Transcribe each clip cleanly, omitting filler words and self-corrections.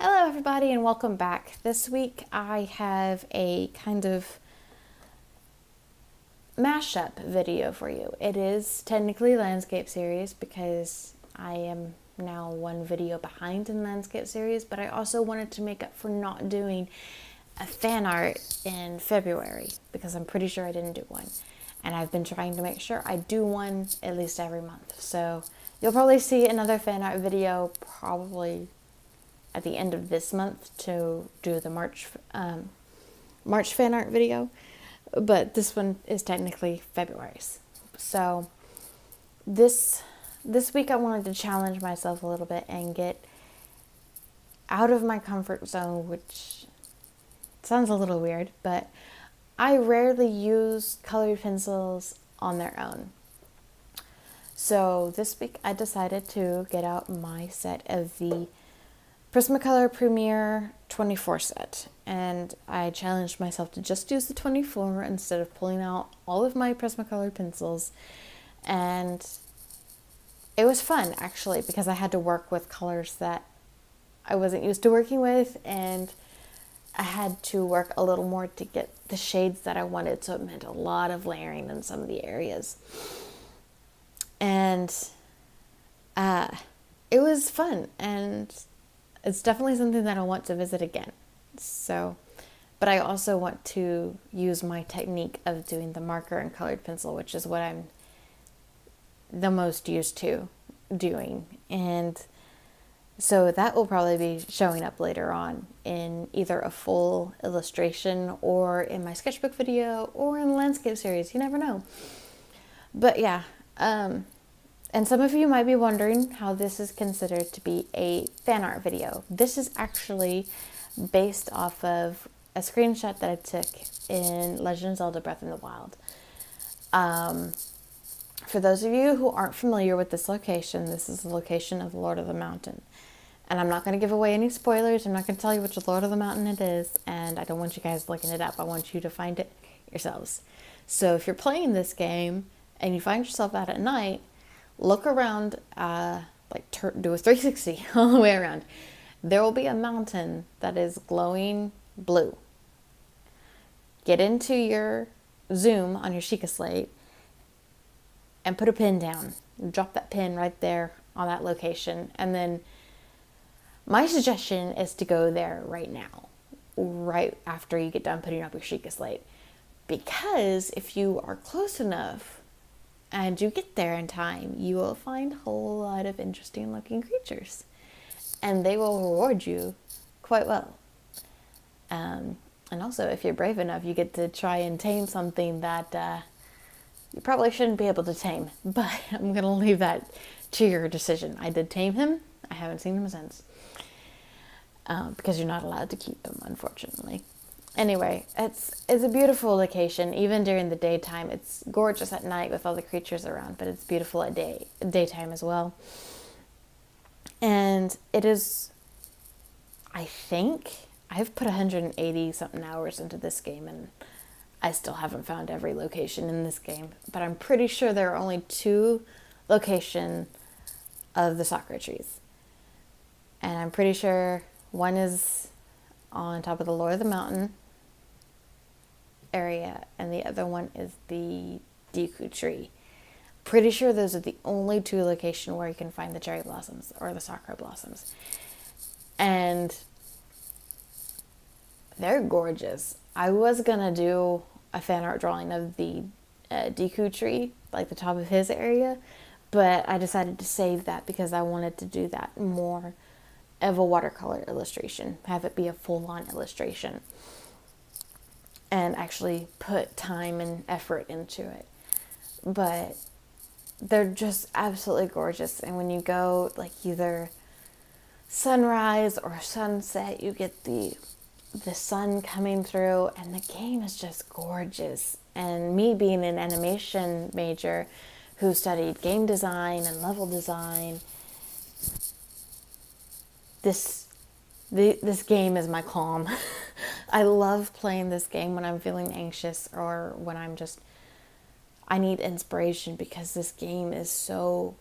Hello everybody and welcome back. This week I have a kind of mashup video for you. It is technically landscape series because I am now one video behind in landscape series, but I also wanted to make up for not doing a fan art in February because I'm pretty sure I didn't do one. And I've been trying to make sure I do one at least every month. So you'll probably see another fan art video probably at the end of this month to do the March fan art video, but this one is technically February's. So this week I wanted to challenge myself a little bit and get out of my comfort zone, which sounds a little weird, but I rarely use colored pencils on their own. So this week I decided to get out my set of the Prismacolor Premier 24 set, and I challenged myself to just use the 24 instead of pulling out all of my Prismacolor pencils, and it was fun actually because I had to work with colors that I wasn't used to working with, and I had to work a little more to get the shades that I wanted, so it meant a lot of layering in some of the areas, and it was fun, and it's definitely something that I want to visit again. So, but I also want to use my technique of doing the marker and colored pencil, which is what I'm the most used to doing. And so that will probably be showing up later on in either a full illustration or in my sketchbook video or in the landscape series. You never know. But yeah, and some of you might be wondering how this is considered to be a fan art video. This is actually based off of a screenshot that I took in Legend of Zelda Breath in the Wild. For those of you who aren't familiar with this location, this is the location of the Lord of the Mountain. And I'm not going to give away any spoilers. I'm not going to tell you which Lord of the Mountain it is. And I don't want you guys looking it up. I want you to find it yourselves. So if you're playing this game and you find yourself out at night, look around, do a 360 all the way around. There will be a mountain that is glowing blue. Get into your zoom on your Sheikah slate and put a pin down. Drop that pin right there on that location. And then my suggestion is to go there right now, right after you get done putting up your Sheikah slate. Because if you are close enough, and you get there in time, you will find a whole lot of interesting looking creatures. And they will reward you quite well. And also, if you're brave enough, you get to try and tame something that you probably shouldn't be able to tame. But I'm going to leave that to your decision. I did tame him. I haven't seen him since. Because you're not allowed to keep him, unfortunately. Anyway, it's a beautiful location, even during the daytime. It's gorgeous at night with all the creatures around, but it's beautiful at daytime as well. And it is, I think, I've put 180 something hours into this game, and I still haven't found every location in this game, but I'm pretty sure there are only 2 locations of the sakura trees. And I'm pretty sure one is on top of the Lord of the Mountain area, and the other one is the Deku tree. Pretty sure those are the only 2 locations where you can find the cherry blossoms or the sakura blossoms. And they're gorgeous. I was gonna do a fan art drawing of the Deku tree, like the top of his area, but I decided to save that because I wanted to do that more of a watercolor illustration, have it be a full-on illustration, and actually put time and effort into it. But they're just absolutely gorgeous, and when you go like either sunrise or sunset, you get the sun coming through, and the game is just gorgeous. And me being an animation major who studied game design and level design, this game is my calm. I love playing this game when I'm feeling anxious or when I need inspiration, because this game is so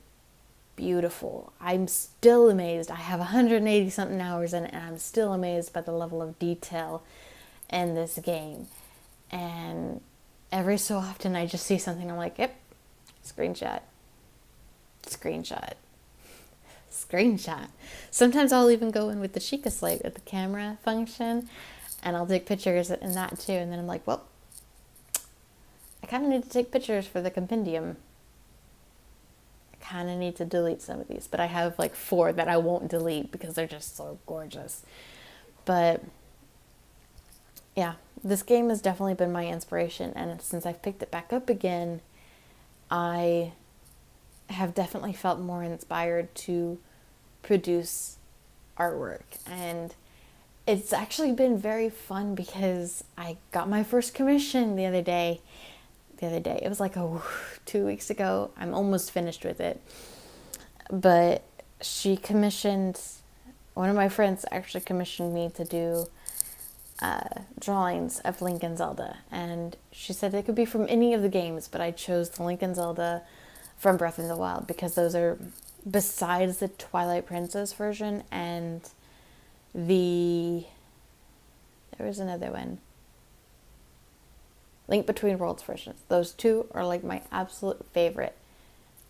beautiful. I'm still amazed. I have 180 something hours in it, and I'm still amazed by the level of detail in this game. And every so often I just see something, I'm like, yep, screenshot, screenshot, screenshot. Sometimes I'll even go in with the Sheikah slate with the camera function, and I'll take pictures in that too. And then I'm like, well, I kind of need to take pictures for the compendium. I kind of need to delete some of these, but I have like 4 that I won't delete because they're just so gorgeous. But yeah, this game has definitely been my inspiration, and since I've picked it back up again, I have definitely felt more inspired to produce artwork. And it's actually been very fun because I got my first commission the other day. It was like 2 weeks ago. I'm almost finished with it. But one of my friends actually commissioned me to do drawings of Link and Zelda. And she said it could be from any of the games, but I chose the Link and Zelda from Breath of the Wild because those are, besides the Twilight Princess version and there was another one, Link Between Worlds versions. Those 2 are like my absolute favorite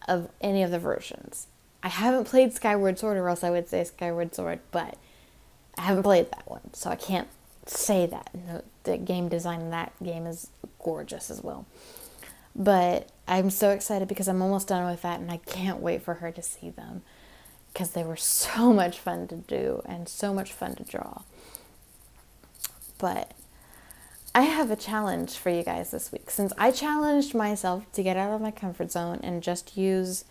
of any of the versions. I haven't played Skyward Sword, or else I would say Skyward Sword, but I haven't played that one, so I can't say that. The game design in that game is gorgeous as well. But I'm so excited because I'm almost done with that, and I can't wait for her to see them because they were so much fun to do and so much fun to draw. But I have a challenge for you guys this week. Since I challenged myself to get out of my comfort zone and just use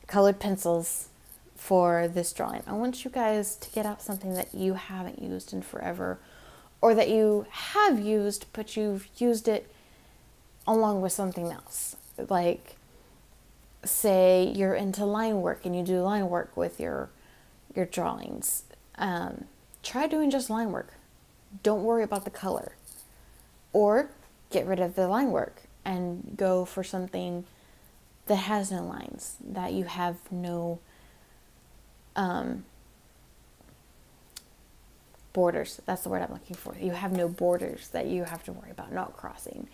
colored pencils for this drawing, I want you guys to get out something that you haven't used in forever, or that you have used, but you've used it along with something else. Like, say you're into line work and you do line work with your drawings. Try doing just line work. Don't worry about the color. Or get rid of the line work and go for something that has no lines, that you have no borders. That's the word I'm looking for. You have no borders that you have to worry about not crossing.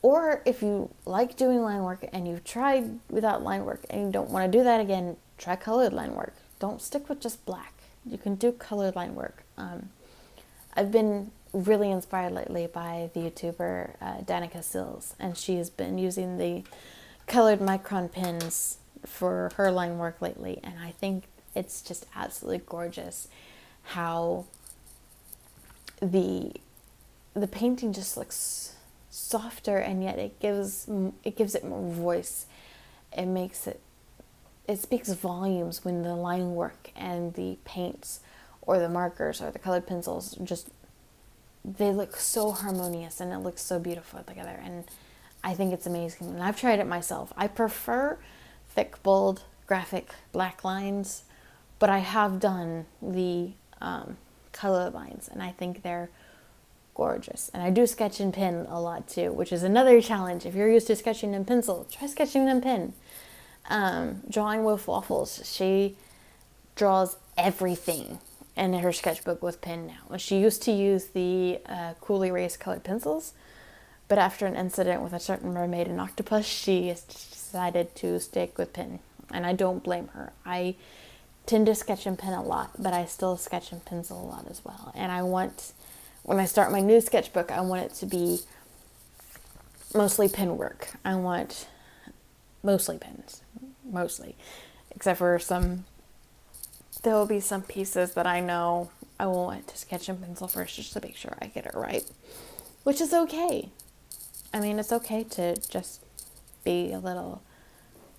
Or if you like doing line work and you've tried without line work and you don't want to do that again, try colored line work. Don't stick with just black. You can do colored line work. I've been really inspired lately by the YouTuber Danica Sills, and she has been using the colored micron pens for her line work lately, and I think it's just absolutely gorgeous how the painting just looks softer, and yet it gives it more voice. It speaks volumes when the line work and the paints or the markers or the colored pencils they look so harmonious, and it looks so beautiful together, and I think it's amazing. And I've tried it myself. I prefer thick, bold, graphic black lines, but I have done the color lines, and I think they're gorgeous. And I do sketch in pen a lot too, which is another challenge. If you're used to sketching in pencil, try sketching in pen. Drawing with Waffles, she draws everything in her sketchbook with pen now. And she used to use the Cool Erase colored pencils, but after an incident with a certain mermaid and octopus, she decided to stick with pen. And I don't blame her. I tend to sketch in pen a lot, but I still sketch in pencil a lot as well. And when I start my new sketchbook, I want it to be mostly pen work. I want mostly pens, except for there will be some pieces that I know I will want to sketch in pencil first just to make sure I get it right, which is okay. I mean, it's okay to just be a little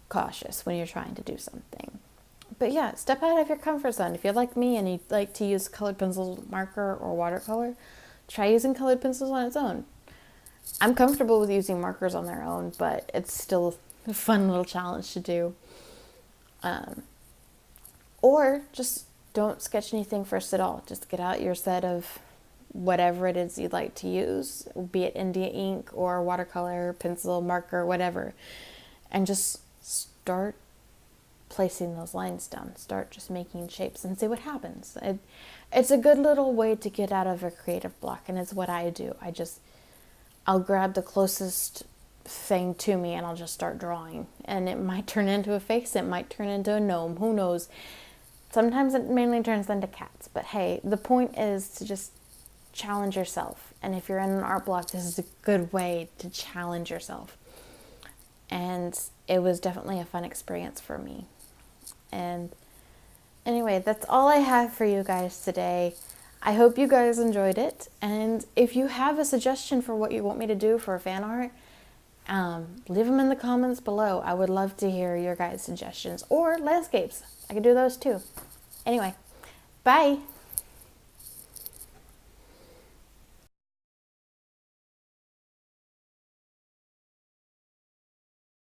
cautious when you're trying to do something. But yeah, step out of your comfort zone. If you're like me and you like to use colored pencil, marker, or watercolor, try using colored pencils on its own. I'm comfortable with using markers on their own, but it's still a fun little challenge to do. Or just don't sketch anything first at all. Just get out your set of whatever it is you'd like to use, be it India ink or watercolor, pencil, marker, whatever, and just start placing those lines down. Start just making shapes and see what happens. It's a good little way to get out of a creative block, and it's what I do. I'll grab the closest thing to me and I'll just start drawing. And it might turn into a face, it might turn into a gnome, who knows. Sometimes it mainly turns into cats, but hey, the point is to just challenge yourself. And if you're in an art block, this is a good way to challenge yourself. And it was definitely a fun experience for me. And anyway, that's all I have for you guys today. I hope you guys enjoyed it. And if you have a suggestion for what you want me to do for fan art, leave them in the comments below. I would love to hear your guys' suggestions. Or landscapes. I could do those too. Anyway, bye.